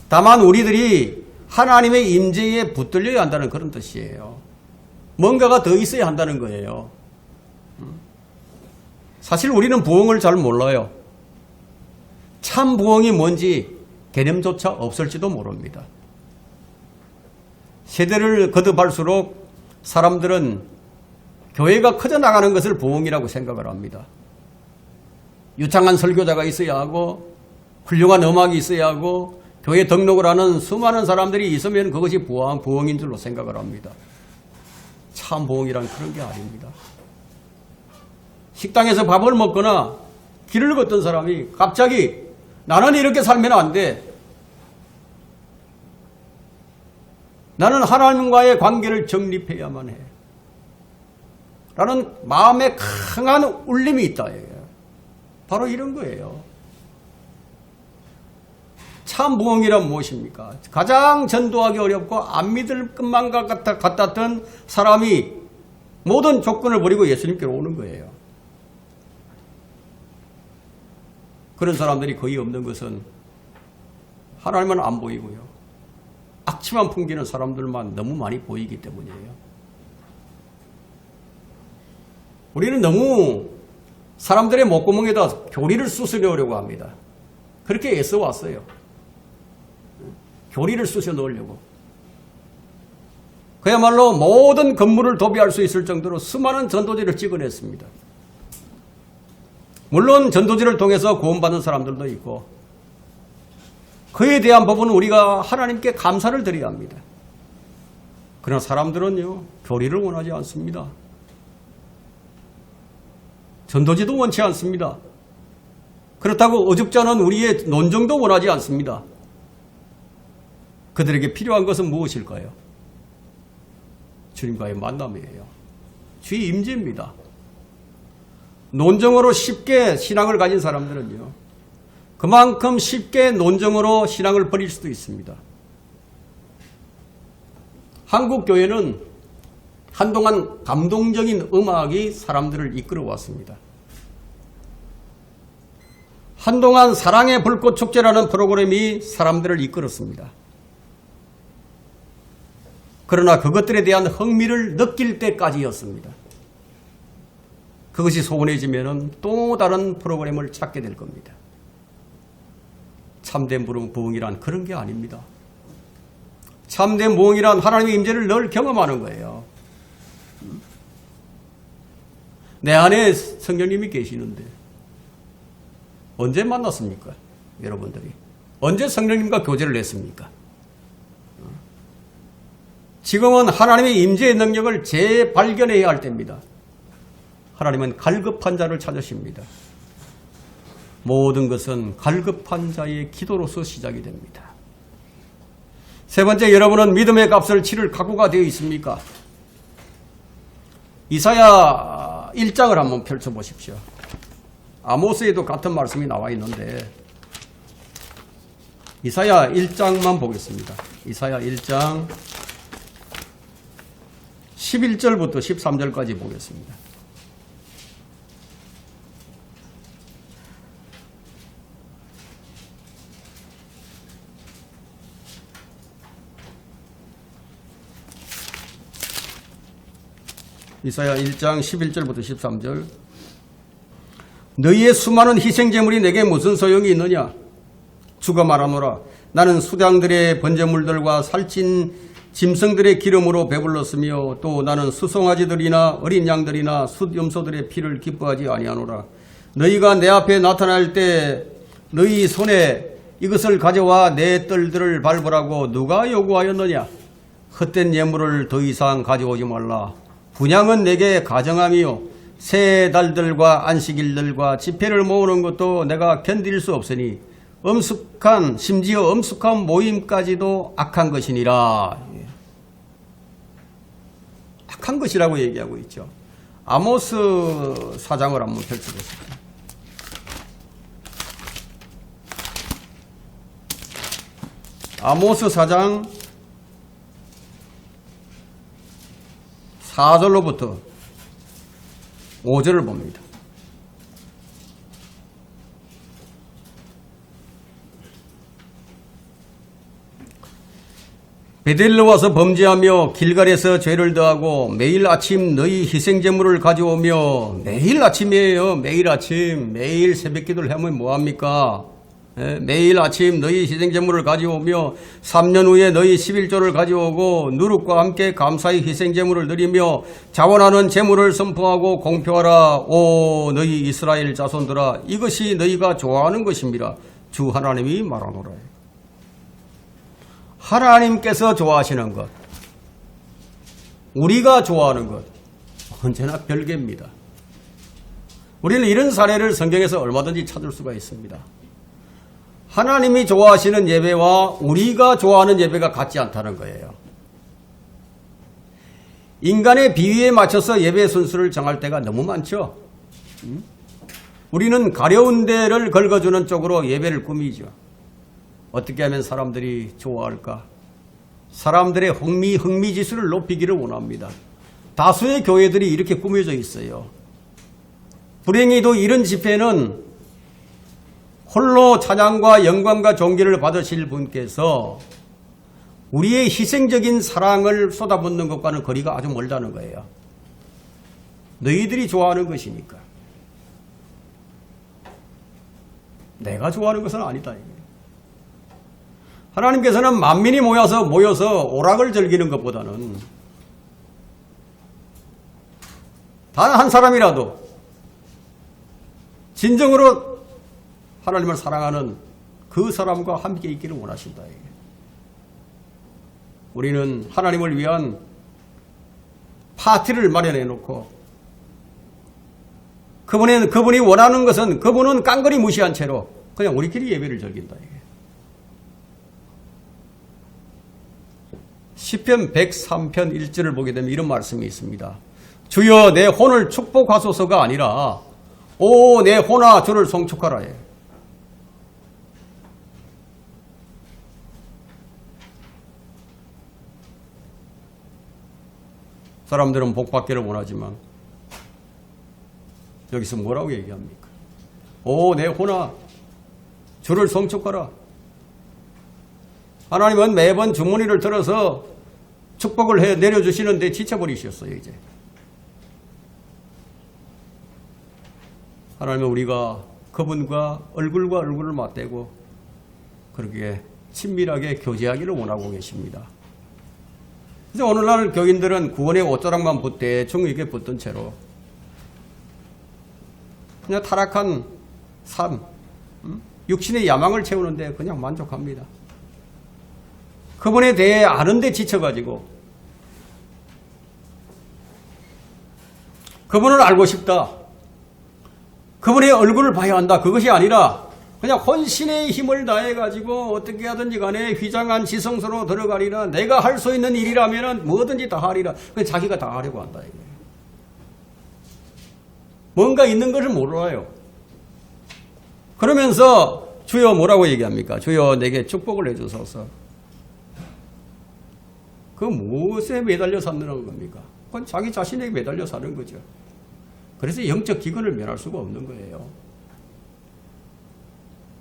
다만 우리들이 하나님의 임재에 붙들려야 한다는 그런 뜻이에요. 뭔가가 더 있어야 한다는 거예요. 사실 우리는 부흥을 잘 몰라요. 참 부흥이 뭔지 개념조차 없을지도 모릅니다. 세대를 거듭할수록 사람들은 교회가 커져나가는 것을 부흥이라고 생각을 합니다. 유창한 설교자가 있어야 하고 훌륭한 음악이 있어야 하고 교회 등록을 하는 수많은 사람들이 있으면 그것이 부흥인 줄로 생각을 합니다. 참 부흥이란 그런 게 아닙니다. 식당에서 밥을 먹거나 길을 걷던 사람이 갑자기 나는 이렇게 살면 안 돼. 나는 하나님과의 관계를 정립해야만 해. 라는 마음에 강한 울림이 있다. 바로 이런 거예요. 참 부흥이란 무엇입니까? 가장 전도하기 어렵고 안 믿을 것만 같았던 사람이 모든 조건을 버리고 예수님께로 오는 거예요. 그런 사람들이 거의 없는 것은 하나님은 안 보이고요. 악취만 풍기는 사람들만 너무 많이 보이기 때문이에요. 우리는 너무 사람들의 목구멍에다 교리를 쑤셔넣으려고 합니다. 그렇게 애써 왔어요. 교리를 쑤셔 넣으려고. 그야말로 모든 건물을 도배할 수 있을 정도로 수많은 전도지를 찍어냈습니다. 물론 전도지를 통해서 구원받는 사람들도 있고 그에 대한 부분은 우리가 하나님께 감사를 드려야 합니다. 그러나 사람들은요, 교리를 원하지 않습니다. 전도지도 원치 않습니다. 그렇다고 어줍잖은 우리의 논정도 원하지 않습니다. 그들에게 필요한 것은 무엇일까요? 주님과의 만남이에요. 주의 임재입니다. 논정으로 쉽게 신앙을 가진 사람들은요, 그만큼 쉽게 논정으로 신앙을 버릴 수도 있습니다. 한국 교회는 한동안 감동적인 음악이 사람들을 이끌어왔습니다. 한동안 사랑의 불꽃 축제라는 프로그램이 사람들을 이끌었습니다. 그러나 그것들에 대한 흥미를 느낄 때까지였습니다. 그것이 소원해지면 또 다른 프로그램을 찾게 될 겁니다. 참된 부흥이란 그런 게 아닙니다. 참된 부흥이란 하나님의 임재를 늘 경험하는 거예요. 내 안에 성령님이 계시는데 언제 만났습니까? 여러분들이 언제 성령님과 교제를 했습니까? 지금은 하나님의 임재의 능력을 재발견해야 할 때입니다. 하나님은 갈급한 자를 찾으십니다. 모든 것은 갈급한 자의 기도로서 시작이 됩니다. 세 번째, 여러분은 믿음의 값을 치를 각오가 되어 있습니까? 이사야 1장을 한번 펼쳐보십시오. 아모스에도 같은 말씀이 나와 있는데 이사야 1장만 보겠습니다. 이사야 1장 11절부터 13절까지 보겠습니다. 이사야 1장 11절부터 13절. 너희의 수많은 희생제물이 내게 무슨 소용이 있느냐? 주가 말하노라. 나는 수장들의 번제물들과 살찐 짐승들의 기름으로 배불렀으며 또 나는 수송아지들이나 어린 양들이나 숫염소들의 피를 기뻐하지 아니하노라. 너희가 내 앞에 나타날 때 너희 손에 이것을 가져와 내 뜰들을 밟으라고 누가 요구하였느냐? 헛된 예물을 더 이상 가져오지 말라. 분향은 내게 가정함이요 새 달들과 안식일들과 집회를 모으는 것도 내가 견딜 수 없으니 심지어 엄숙한 모임까지도 악한 것이니라. 악한 것이라고 얘기하고 있죠. 아모스 4장을 한번 펼쳐보겠습니다. 아모스 4장 4절로부터 5절을 봅니다. 베델로 와서 범죄하며 길갈에서 죄를 더하고 매일 아침 너희 희생제물을 가져오며 매일 아침이에요. 매일 아침. 매일 새벽기도를 하면 뭐합니까? 매일 아침 너희 희생제물을 가져오며 3년 후에 너희 11조를 가져오고 누룩과 함께 감사의 희생제물을 드리며 자원하는 제물을 선포하고 공표하라. 오 너희 이스라엘 자손들아 이것이 너희가 좋아하는 것입니다. 주 하나님이 말하노라. 하나님께서 좋아하시는 것, 우리가 좋아하는 것 언제나 별개입니다. 우리는 이런 사례를 성경에서 얼마든지 찾을 수가 있습니다. 하나님이 좋아하시는 예배와 우리가 좋아하는 예배가 같지 않다는 거예요. 인간의 비위에 맞춰서 예배 순서를 정할 때가 너무 많죠. 우리는 가려운 데를 긁어주는 쪽으로 예배를 꾸미죠. 어떻게 하면 사람들이 좋아할까? 사람들의 흥미지수를 높이기를 원합니다. 다수의 교회들이 이렇게 꾸며져 있어요. 불행히도 이런 집회는 홀로 찬양과 영광과 존귀를 받으실 분께서 우리의 희생적인 사랑을 쏟아붓는 것과는 거리가 아주 멀다는 거예요. 너희들이 좋아하는 것이니까. 내가 좋아하는 것은 아니다. 하나님께서는 만민이 모여서 오락을 즐기는 것보다는 단 한 사람이라도 진정으로 하나님을 사랑하는 그 사람과 함께 있기를 원하신다. 우리는 하나님을 위한 파티를 마련해 놓고 그분이 원하는 것은 그분은 깡그리 무시한 채로 그냥 우리끼리 예배를 즐긴다. 시편 103편 1절을 보게 되면 이런 말씀이 있습니다. 주여 내 혼을 축복하소서가 아니라 오 내 혼아 주를 송축하라 해. 사람들은 복받기를 원하지만 여기서 뭐라고 얘기합니까? 오 내 혼아 주를 송축하라. 하나님은 매번 주문의를 들어서 축복을 내려주시는데 지쳐버리셨어요. 이제 하나님은 우리가 그분과 얼굴을 맞대고 그렇게 친밀하게 교제하기를 원하고 계십니다. 그래서 오늘날 교인들은 구원의 옷자락만 대충 이렇게 붙던 채로 그냥 타락한 삶, 육신의 야망을 채우는데 그냥 만족합니다. 그분에 대해 아는데 지쳐가지고 그분을 알고 싶다. 그분의 얼굴을 봐야 한다. 그것이 아니라 그냥 혼신의 힘을 다해가지고 어떻게 하든지 간에 휘장한 지성소로 들어가리라. 내가 할 수 있는 일이라면 뭐든지 다 하리라. 그냥 자기가 다 하려고 한다. 이게. 뭔가 있는 것을 몰라요. 그러면서 주여 뭐라고 얘기합니까? 주여 내게 축복을 해주소서. 그 무엇에 매달려 사는 겁니까? 그건 자기 자신에게 매달려 사는 거죠. 그래서 영적 기근을 면할 수가 없는 거예요.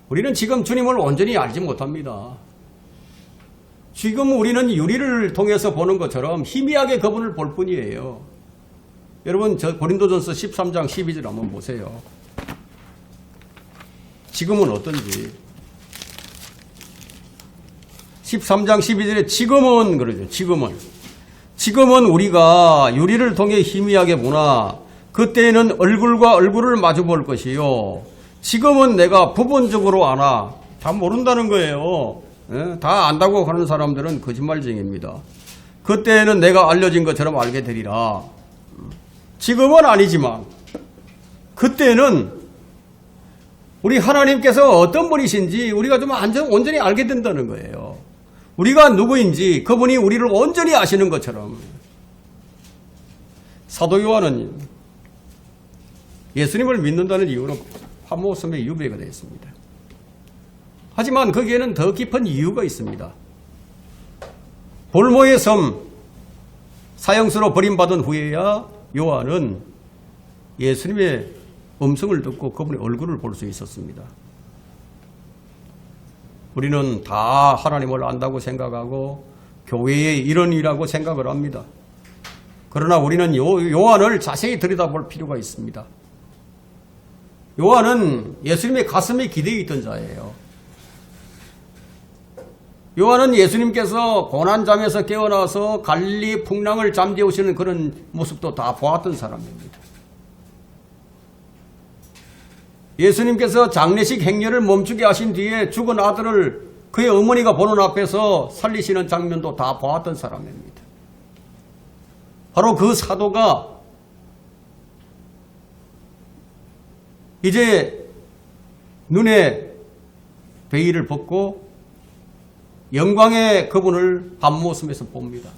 우리는 지금 주님을 온전히 알지 못합니다. 지금 우리는 유리를 통해서 보는 것처럼 희미하게 그분을 볼 뿐이에요. 여러분 저 고린도전서 13장 12절 한번 보세요. 지금은 어떤지. 13장 12절에 지금은 그러죠. 지금은 우리가 유리를 통해 희미하게 보나 그때에는 얼굴과 얼굴을 마주 볼 것이요. 지금은 내가 부분적으로 아나. 다 모른다는 거예요. 다 안다고 하는 사람들은 거짓말쟁이입니다. 그때에는 내가 알려진 것처럼 알게 되리라. 지금은 아니지만 그때는 우리 하나님께서 어떤 분이신지 우리가 좀 온전히 알게 된다는 거예요. 우리가 누구인지 그분이 우리를 온전히 아시는 것처럼. 사도 요한은 예수님을 믿는다는 이유로 파모섬에 유배가 되어 있습니다. 하지만 거기에는 더 깊은 이유가 있습니다. 볼모의 섬 사형수로 버림받은 후에야 요한은 예수님의 음성을 듣고 그분의 얼굴을 볼 수 있었습니다. 우리는 다 하나님을 안다고 생각하고 교회의 일원이라고 생각을 합니다. 그러나 우리는 요한을 자세히 들여다볼 필요가 있습니다. 요한은 예수님의 가슴에 기대어 있던 자예요. 요한은 예수님께서 고난잠에서 깨어나서 갈릴리 풍랑을 잠재우시는 그런 모습도 다 보았던 사람입니다. 예수님께서 장례식 행렬을 멈추게 하신 뒤에 죽은 아들을 그의 어머니가 보는 앞에서 살리시는 장면도 다 보았던 사람입니다. 바로 그 사도가 이제 눈에 베일을 벗고 영광의 그분을 밤모습에서 봅니다.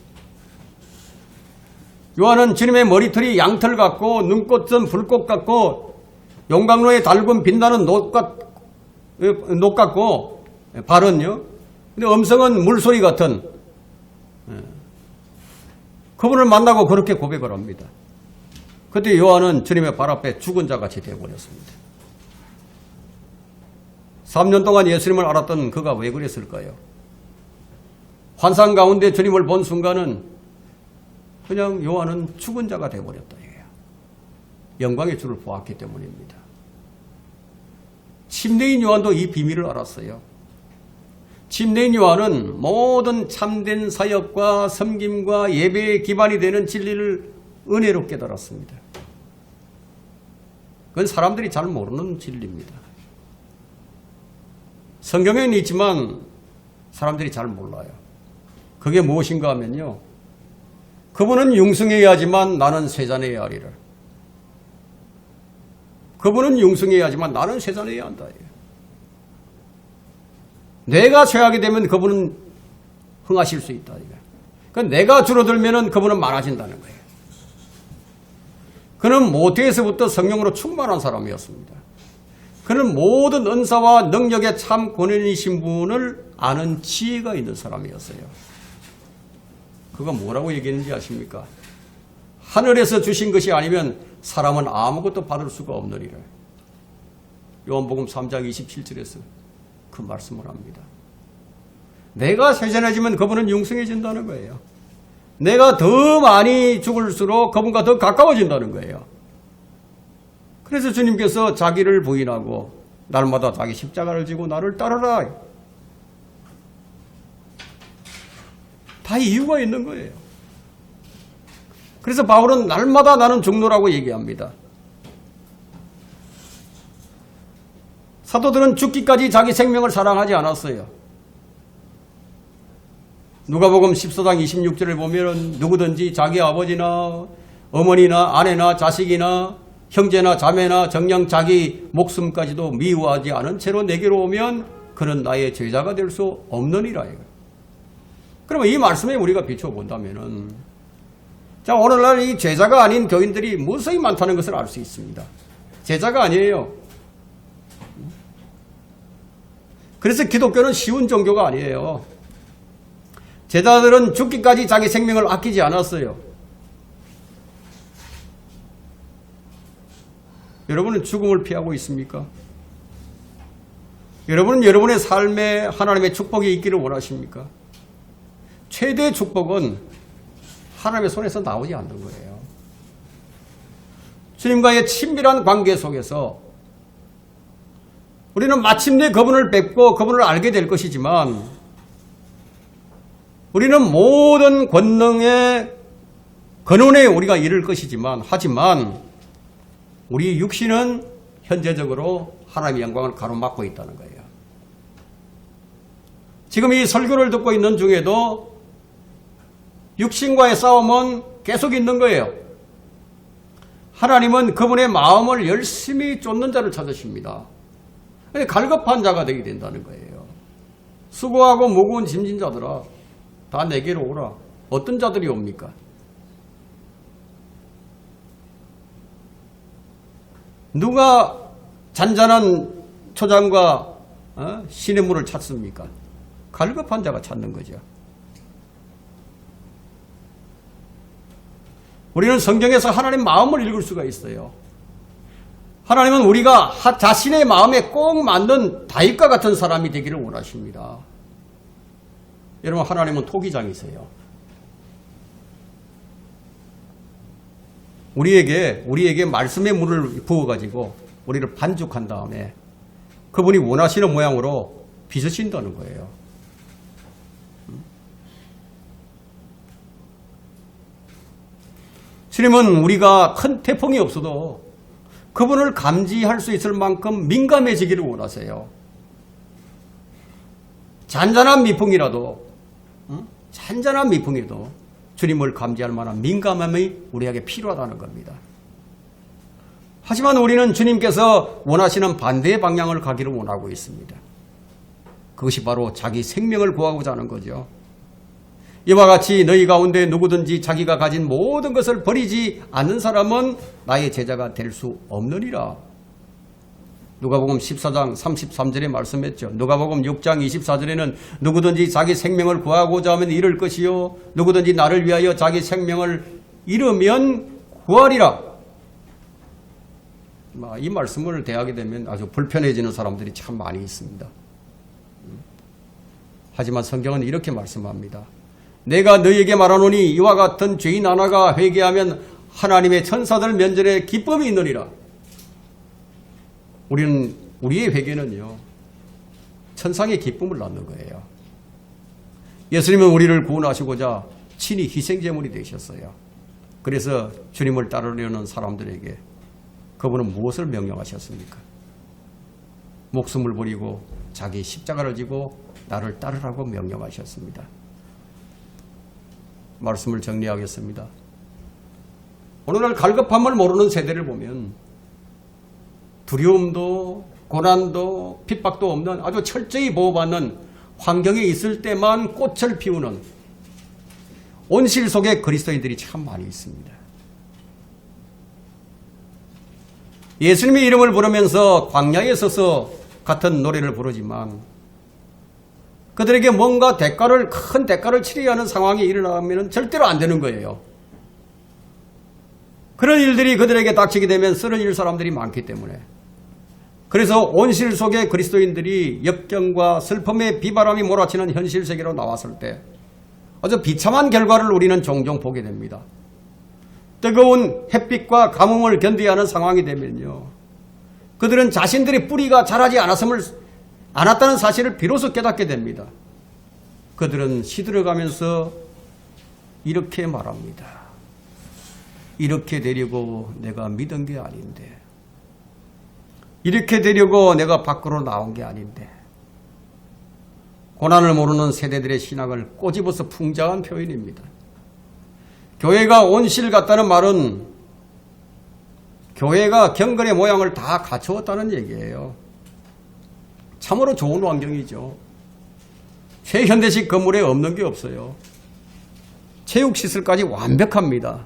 요한은 주님의 머리털이 양털 같고 눈꽃은 불꽃 같고 용광로에 달군 빛나는 녹 같고 발은요. 근데 음성은 물소리 같은 그분을 만나고 그렇게 고백을 합니다. 그때 요한은 주님의 발 앞에 죽은 자 같이 되어버렸습니다. 3년 동안 예수님을 알았던 그가 왜 그랬을까요? 환상 가운데 주님을 본 순간은 그냥 요한은 죽은 자가 되어버렸다. 영광의 주를 보았기 때문입니다. 침례인 요한도 이 비밀을 알았어요. 침례인 요한은 모든 참된 사역과 섬김과 예배의 기반이 되는 진리를 은혜로 깨달았습니다. 그건 사람들이 잘 모르는 진리입니다. 성경에는 있지만 사람들이 잘 몰라요. 그게 무엇인가 하면요. 그분은 융성해야 하지만 나는 쇠잔해야 하리라. 그분은 융성해야 하지만 나는 쇠잔해야 한다. 내가 쇠하게 되면 그분은 흥하실 수 있다. 그러니까 내가 줄어들면 그분은 많아진다는 거예요. 그는 모태에서부터 성령으로 충만한 사람이었습니다. 그는 모든 은사와 능력의 참 권위이신 분을 아는 지혜가 있는 사람이었어요. 그가 뭐라고 얘기했는지 아십니까? 하늘에서 주신 것이 아니면 사람은 아무것도 받을 수가 없느니라. 요한복음 3장 27절에서 그 말씀을 합니다. 내가 세전해지면 그분은 융성해진다는 거예요. 내가 더 많이 죽을수록 그분과 더 가까워진다는 거예요. 그래서 주님께서 자기를 부인하고 날마다 자기 십자가를 지고 나를 따르라. 다 이유가 있는 거예요. 그래서 바울은 날마다 나는 죽노라고 얘기합니다. 사도들은 죽기까지 자기 생명을 사랑하지 않았어요. 누가복음 14장 26절을 보면 누구든지 자기 아버지나 어머니나 아내나 자식이나 형제나 자매나 정녕 자기 목숨까지도 미워하지 않은 채로 내게로 오면 그는 나의 제자가 될 수 없느니라. 그러면 이 말씀에 우리가 비춰본다면은 자, 오늘날 이 제자가 아닌 교인들이 무수히 많다는 것을 알 수 있습니다. 제자가 아니에요. 그래서 기독교는 쉬운 종교가 아니에요. 제자들은 죽기까지 자기 생명을 아끼지 않았어요. 여러분은 죽음을 피하고 있습니까? 여러분은 여러분의 삶에 하나님의 축복이 있기를 원하십니까? 최대 축복은 하나님의 손에서 나오지 않는 거예요. 주님과의 친밀한 관계 속에서 우리는 마침내 그분을 뵙고 그분을 알게 될 것이지만 우리는 모든 권능의 근원에 우리가 이를 것이지만 하지만 우리 육신은 현재적으로 하나님의 영광을 가로막고 있다는 거예요. 지금 이 설교를 듣고 있는 중에도 육신과의 싸움은 계속 있는 거예요. 하나님은 그분의 마음을 열심히 쫓는 자를 찾으십니다. 갈급한 자가 되게 된다는 거예요. 수고하고 무거운 짐진 자들아 다 내게로 오라. 어떤 자들이 옵니까? 누가 잔잔한 초장과 시냇물을 찾습니까? 갈급한 자가 찾는 거죠. 우리는 성경에서 하나님 마음을 읽을 수가 있어요. 하나님은 우리가 자신의 마음에 꼭 맞는 다윗과 같은 사람이 되기를 원하십니다. 여러분, 하나님은 토기장이세요. 우리에게 말씀의 물을 부어가지고 우리를 반죽한 다음에 그분이 원하시는 모양으로 빚으신다는 거예요. 주님은 우리가 큰 태풍이 없어도 그분을 감지할 수 있을 만큼 민감해지기를 원하세요. 잔잔한 미풍이라도 잔잔한 미풍에도 주님을 감지할 만한 민감함이 우리에게 필요하다는 겁니다. 하지만 우리는 주님께서 원하시는 반대의 방향을 가기를 원하고 있습니다. 그것이 바로 자기 생명을 구하고자 하는 거죠. 이와 같이 너희 가운데 누구든지 자기가 가진 모든 것을 버리지 않는 사람은 나의 제자가 될 수 없느니라. 누가복음 14장 33절에 말씀했죠. 누가복음 6장 24절에는 누구든지 자기 생명을 구하고자 하면 잃을 것이요 누구든지 나를 위하여 자기 생명을 잃으면 구하리라. 이 말씀을 대하게 되면 아주 불편해지는 사람들이 참 많이 있습니다. 하지만 성경은 이렇게 말씀합니다. 내가 너희에게 말하노니 이와 같은 죄인 하나가 회개하면 하나님의 천사들 면전에 기쁨이 있느니라. 우리의 회개는요, 천상의 기쁨을 낳는 거예요. 예수님은 우리를 구원하시고자 친히 희생제물이 되셨어요. 그래서 주님을 따르려는 사람들에게 그분은 무엇을 명령하셨습니까? 목숨을 버리고 자기 십자가를 지고 나를 따르라고 명령하셨습니다. 말씀을 정리하겠습니다. 오늘날 갈급함을 모르는 세대를 보면 두려움도 고난도 핍박도 없는 아주 철저히 보호받는 환경에 있을 때만 꽃을 피우는 온실 속에 그리스도인들이 참 많이 있습니다. 예수님의 이름을 부르면서 광야에 서서 같은 노래를 부르지만 그들에게 뭔가 큰 대가를 치러야 하는 상황이 일어나면 절대로 안 되는 거예요. 그런 일들이 그들에게 닥치게 되면 쓰러질 사람들이 많기 때문에, 그래서 온실 속에 그리스도인들이 역경과 슬픔의 비바람이 몰아치는 현실 세계로 나왔을 때 아주 비참한 결과를 우리는 종종 보게 됩니다. 뜨거운 햇빛과 가뭄을 견뎌야 하는 상황이 되면요, 그들은 자신들의 뿌리가 자라지 않았다는 사실을 비로소 깨닫게 됩니다. 그들은 시들어가면서 이렇게 말합니다. 이렇게 되려고 내가 믿은 게 아닌데, 이렇게 되려고 내가 밖으로 나온 게 아닌데. 고난을 모르는 세대들의 신앙을 꼬집어서 풍자한 표현입니다. 교회가 온실 같다는 말은 교회가 경건의 모양을 다 갖추었다는 얘기예요. 참으로 좋은 환경이죠. 최현대식 건물에 없는 게 없어요. 체육시설까지 완벽합니다.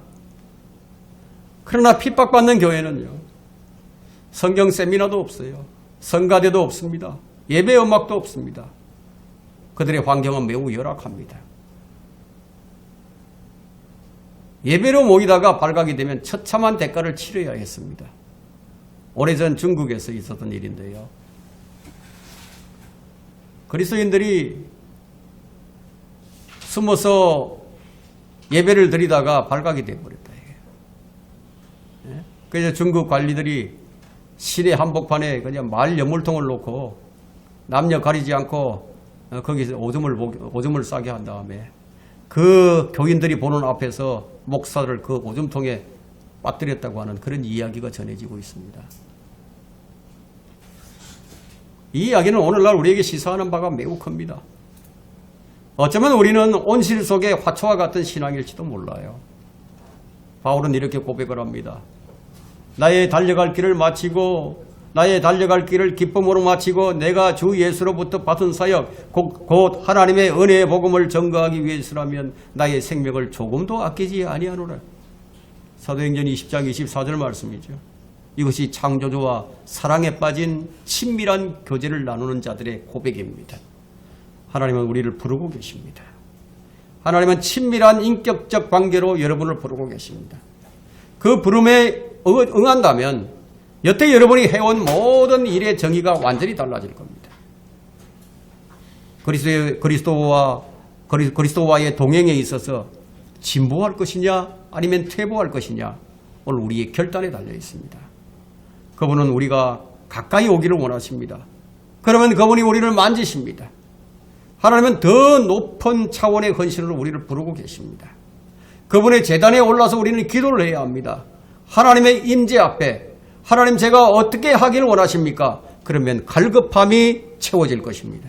그러나 핍박받는 교회는요, 성경 세미나도 없어요. 성가대도 없습니다. 예배 음악도 없습니다. 그들의 환경은 매우 열악합니다. 예배로 모이다가 발각이 되면 처참한 대가를 치러야 했습니다. 오래전 중국에서 있었던 일인데요, 그리스도인들이 숨어서 예배를 드리다가 발각이 되어버렸다. 그래서 중국 관리들이 시내 한복판에 그냥 말 연물통을 놓고 남녀 가리지 않고 거기서 오줌을 싸게 한 다음에 그 교인들이 보는 앞에서 목사를 그 오줌통에 빠뜨렸다고 하는 그런 이야기가 전해지고 있습니다. 이 이야기는 오늘날 우리에게 시사하는 바가 매우 큽니다. 어쩌면 우리는 온실 속의 화초와 같은 신앙일지도 몰라요. 바울은 이렇게 고백을 합니다. 나의 달려갈 길을 마치고 나의 달려갈 길을 기쁨으로 마치고 내가 주 예수로부터 받은 사역 곧 하나님의 은혜의 복음을 전가하기 위해서라면 나의 생명을 조금도 아끼지 아니하노라. 사도행전 20장 24절 말씀이죠. 이것이 창조주와 사랑에 빠진 친밀한 교제를 나누는 자들의 고백입니다. 하나님은 우리를 부르고 계십니다. 하나님은 친밀한 인격적 관계로 여러분을 부르고 계십니다. 그 부름에 응한다면 여태 여러분이 해온 모든 일의 정의가 완전히 달라질 겁니다. 그리스도와의 동행에 있어서 진보할 것이냐 아니면 퇴보할 것이냐, 오늘 우리의 결단에 달려 있습니다. 그분은 우리가 가까이 오기를 원하십니다. 그러면 그분이 우리를 만지십니다. 하나님은 더 높은 차원의 헌신으로 우리를 부르고 계십니다. 그분의 제단에 올라서 우리는 기도를 해야 합니다. 하나님의 임재 앞에 하나님 제가 어떻게 하기를 원하십니까? 그러면 갈급함이 채워질 것입니다.